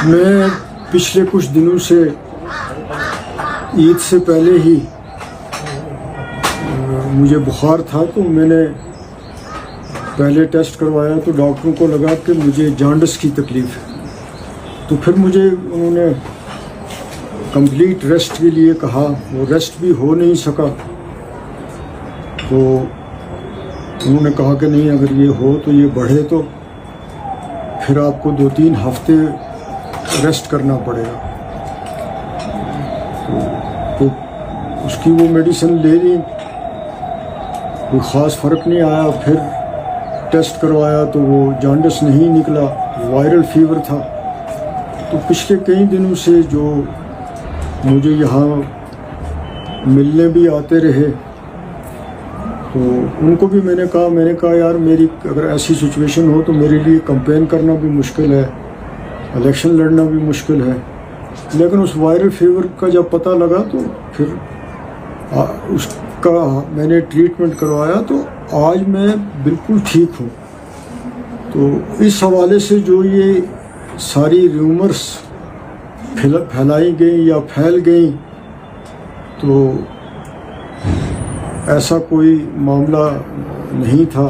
میں پچھلے کچھ دنوں سے عید سے پہلے ہی مجھے بخار تھا، تو میں نے پہلے ٹیسٹ کروایا تو ڈاکٹروں کو لگا کہ مجھے جانڈس کی تکلیف ہے، تو پھر مجھے انہوں نے کمپلیٹ ریسٹ کے لیے کہا، وہ ریسٹ بھی ہو نہیں سکا، تو انہوں نے کہا کہ نہیں، اگر یہ ہو تو یہ بڑھے تو پھر آپ کو 2-3 ہفتے ریسٹ کرنا پڑے گا۔ تو اس کی وہ میڈیسن لے لی، کوئی خاص فرق نہیں آیا۔ پھر ٹیسٹ کروایا تو وہ جانڈس نہیں نکلا، وائرل فیور تھا۔ تو پچھلے کئی دنوں سے جو مجھے یہاں ملنے بھی آتے رہے، تو ان کو بھی میں نے کہا یار میری اگر ایسی سچویشن ہو تو میرے لیے کمپین کرنا بھی مشکل ہے، الیکشن لڑنا بھی مشکل ہے۔ لیکن اس وائرل فیور کا جب پتہ لگا تو پھر اس کا میں نے ٹریٹمنٹ کروایا، تو آج میں بالکل ٹھیک ہوں۔ تو اس حوالے سے جو یہ ساری ریومرس پھیلائی گئیں یا پھیل گئیں، تو ایسا کوئی معاملہ نہیں تھا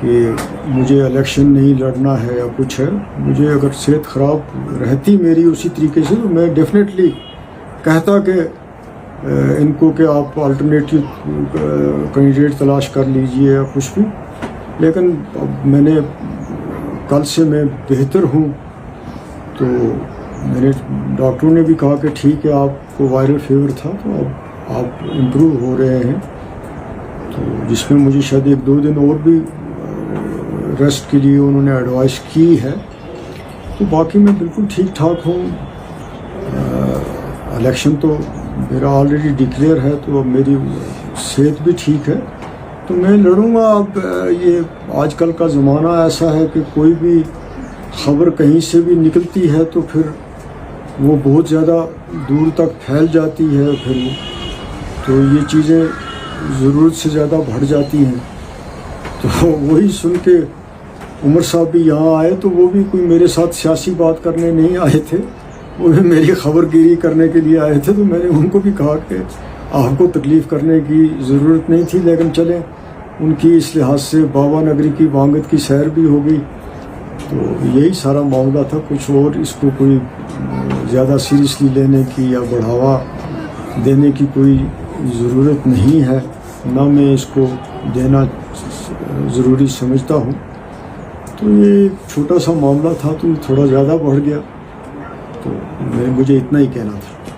کہ مجھے الیکشن نہیں لڑنا ہے یا کچھ ہے۔ مجھے اگر صحت خراب رہتی میری اسی طریقے سے، تو میں ڈیفینیٹلی کہتا کہ ان کو کہ آپ الٹرنیٹیو کینڈیڈیٹ تلاش کر لیجئے یا کچھ بھی۔ لیکن اب میں نے کل سے میں بہتر ہوں، تو میں نے ڈاکٹروں نے بھی کہا کہ ٹھیک ہے، آپ کو وائرل فیور تھا تو اب آپ امپروو ہو رہے ہیں، تو جس میں مجھے شاید 1-2 دن اور بھی ریسٹ کے لیے انہوں نے ایڈوائس کی ہے۔ تو باقی میں بالکل ٹھیک ٹھاک ہوں۔ الیکشن تو میرا آلریڈی ڈکلیئر ہے، تو اب میری صحت بھی ٹھیک ہے، تو میں لڑوں گا۔ اب یہ آج کل کا زمانہ ایسا ہے کہ کوئی بھی خبر کہیں سے بھی نکلتی ہے تو پھر وہ بہت زیادہ دور تک پھیل جاتی ہے، پھر تو یہ چیزیں ضرورت سے زیادہ بڑھ جاتی ہیں۔ تو وہی سن کے عمر صاحب بھی یہاں آئے، تو وہ بھی کوئی میرے ساتھ سیاسی بات کرنے نہیں آئے تھے، وہ بھی میری خبر گیری کرنے کے لیے آئے تھے۔ تو میں نے ان کو بھی کہا کہ آپ کو تکلیف کرنے کی ضرورت نہیں تھی، لیکن چلیں ان کی اس لحاظ سے بابا نگری کی وانگت کی سیر بھی ہو گئی۔ تو یہی سارا معاملہ تھا، کچھ اور اس کو کوئی زیادہ سیریسلی لینے کی یا بڑھاوا دینے کی کوئی ضرورت نہیں ہے، نہ میں اس کو دینا ضروری سمجھتا ہوں۔ تو یہ چھوٹا سا معاملہ تھا، تو تھوڑا زیادہ بڑھ گیا، تو مجھے اتنا ہی کہنا تھا۔